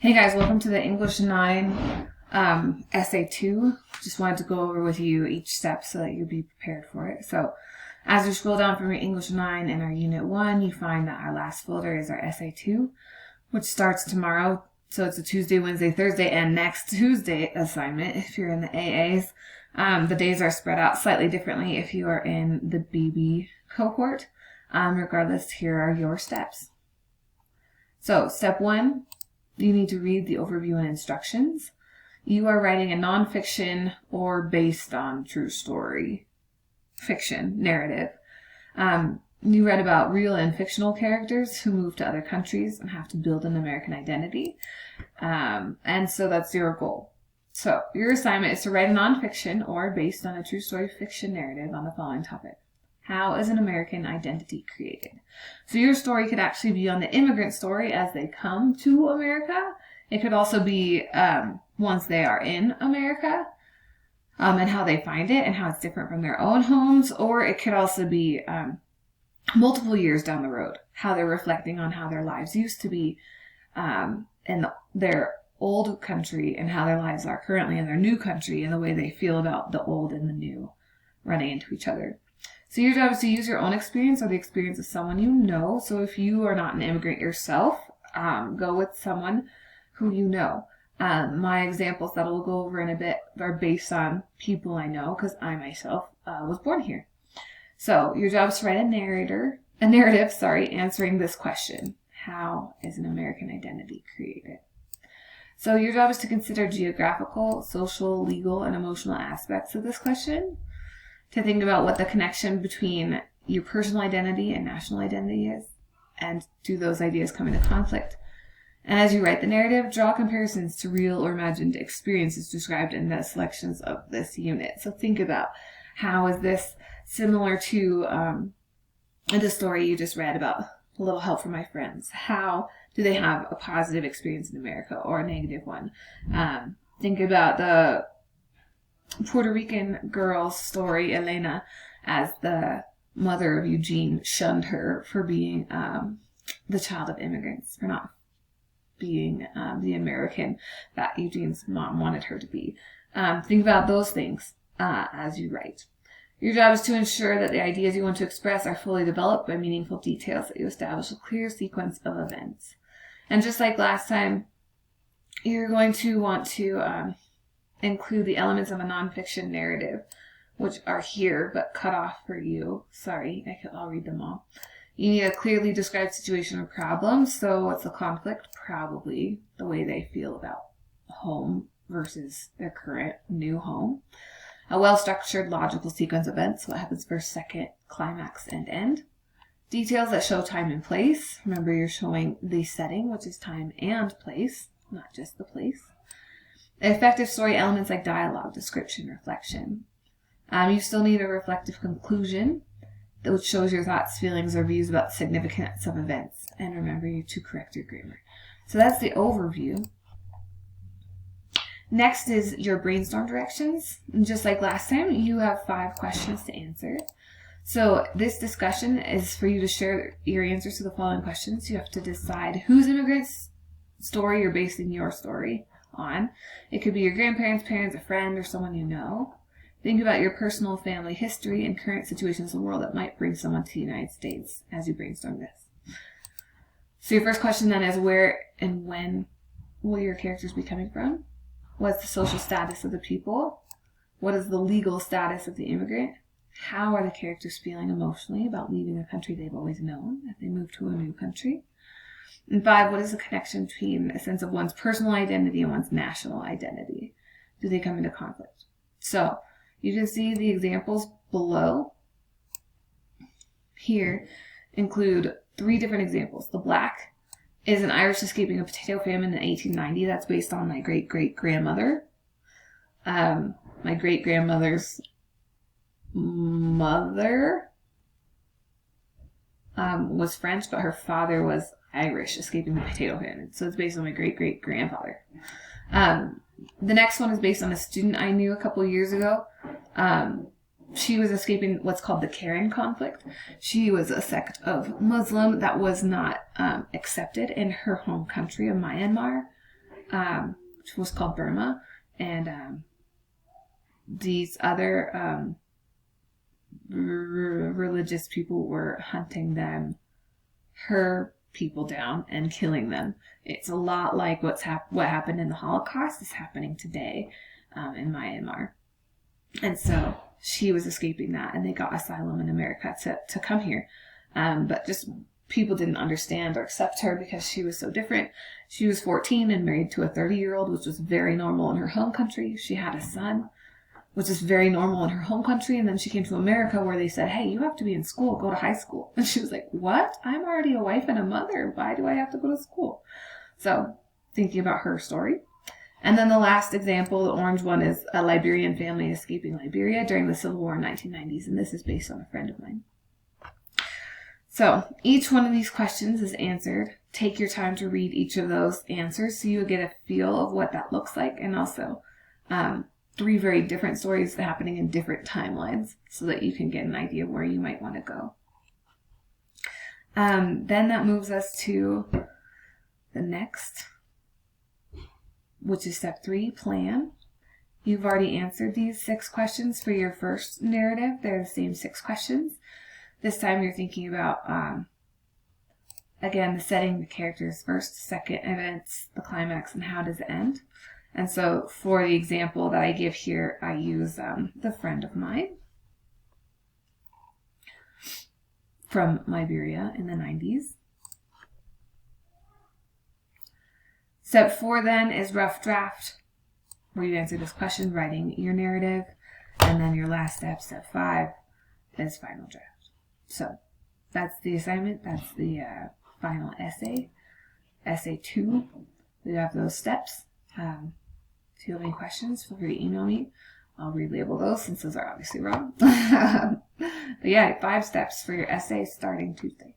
Hey guys, welcome to the English 9 Essay 2. Just wanted to go over with you each step so that you'll be prepared for it. So as you scroll down from your English 9 in our Unit 1, you find that our last folder is our Essay 2, which starts tomorrow. So it's a Tuesday, Wednesday, Thursday, and next Tuesday assignment if you're in the AAs. The days are spread out slightly differently if you are in the BB cohort. Regardless, here are your steps. So step 1, you need to read the overview and instructions. You are writing a nonfiction or based on true story fiction narrative. You read about real and fictional characters who move to other countries and have to build an American identity. And so that's your goal. So your assignment is to write a nonfiction or based on a true story fiction narrative on the following topic. How is an American identity created? So your story could actually be on the immigrant story as they come to America. It could also be once they are in America and how they find it and how it's different from their own homes. Or it could also be multiple years down the road, how they're reflecting on how their lives used to be in their old country and how their lives are currently in their new country and the way they feel about the old and the new running into each other. So your job is to use your own experience or the experience of someone you know. So if you are not an immigrant yourself, go with someone who you know. My examples that we'll go over in a bit are based on people I know because I myself was born here. So your job is to write a narrative, answering this question. How is an American identity created? So your job is to consider geographical, social, legal, and emotional aspects of this question, to think about what the connection between your personal identity and national identity is, and do those ideas come into conflict? And as you write the narrative, draw comparisons to real or imagined experiences described in the selections of this unit. So think about, how is this similar to the story you just read about a little help from my friends? How do they have a positive experience in America or a negative one? Think about the Puerto Rican girl's story, Elena, as the mother of Eugene shunned her for being the child of immigrants, for not being the American that Eugene's mom wanted her to be. Think about those things as you write. Your job is to ensure that the ideas you want to express are fully developed by meaningful details, that you establish a clear sequence of events. And just like last time, you're going to want to include the elements of a nonfiction narrative, which are here but cut off for you. Sorry, I'll read them all. You need a clearly described situation or problem. So what's the conflict? Probably the way they feel about home versus their current new home. A well-structured logical sequence of events. What happens first, second, climax, and end. Details that show time and place. Remember, you're showing the setting, which is time and place, not just the place. Effective story elements like dialogue, description, reflection. You still need a reflective conclusion, which shows your thoughts, feelings, or views about the significance of events. And remember to correct your grammar. So that's the overview. Next is your brainstorm directions. And just like last time, you have 5 questions to answer. So this discussion is for you to share your answers to the following questions. You have to decide whose immigrant's story you're basing your story on. It could be your grandparents, parents, a friend, or someone you know. Think about your personal family history and current situations in the world that might bring someone to the United States as you brainstorm this. So your first question then is, where and when will your characters be coming from? What's the social status of the people? What is the legal status of the immigrant? How are the characters feeling emotionally about leaving a country they've always known if they move to a new country? And 5, what is the connection between a sense of one's personal identity and one's national identity? Do they come into conflict? So you can see the examples below here include 3 different examples. The black is an Irish escaping a potato famine in 1890. That's based on my great-great-grandmother. My great-grandmother's mother was French, but her father was Irish, escaping the potato famine. So it's based on my great-great-grandfather. The next one is based on a student I knew a couple years ago. She was escaping what's called the Karen conflict. She was a sect of Muslim that was not accepted in her home country of Myanmar. which was called Burma, and these other religious people were hunting her people down and killing them. It's a lot like what happened in the Holocaust is happening today in Myanmar. And so she was escaping that, and they got asylum in America to come here. But just people didn't understand or accept her because she was so different. She was 14 and married to a 30-year-old, which was very normal in her home country. She had a son, which is very normal in her home country. And then she came to America where they said, hey, you have to be in school, go to high school. And she was like, what? I'm already a wife and a mother. Why do I have to go to school? So thinking about her story. And then the last example, the orange one, is a Liberian family escaping Liberia during the Civil War in 1990s. And this is based on a friend of mine. So each one of these questions is answered. Take your time to read each of those answers so you get a feel of what that looks like, and also 3 very different stories happening in different timelines so that you can get an idea of where you might want to go. Then that moves us to the next, which is step 3, plan. You've already answered these 6 questions for your first narrative. They're the same 6 questions. This time you're thinking about, again, the setting, the characters, first, second, events, the climax, and how does it end. And so for the example that I give here, I use the friend of mine from Liberia in the 90s. Step 4 then is rough draft, where you answer this question, writing your narrative. And then your last step, step 5, is final draft. So that's the assignment. That's the final essay. Essay 2. We have those steps. If you have any questions, feel free to email me. I'll relabel those since those are obviously wrong. But yeah, 5 steps for your essay starting Tuesday.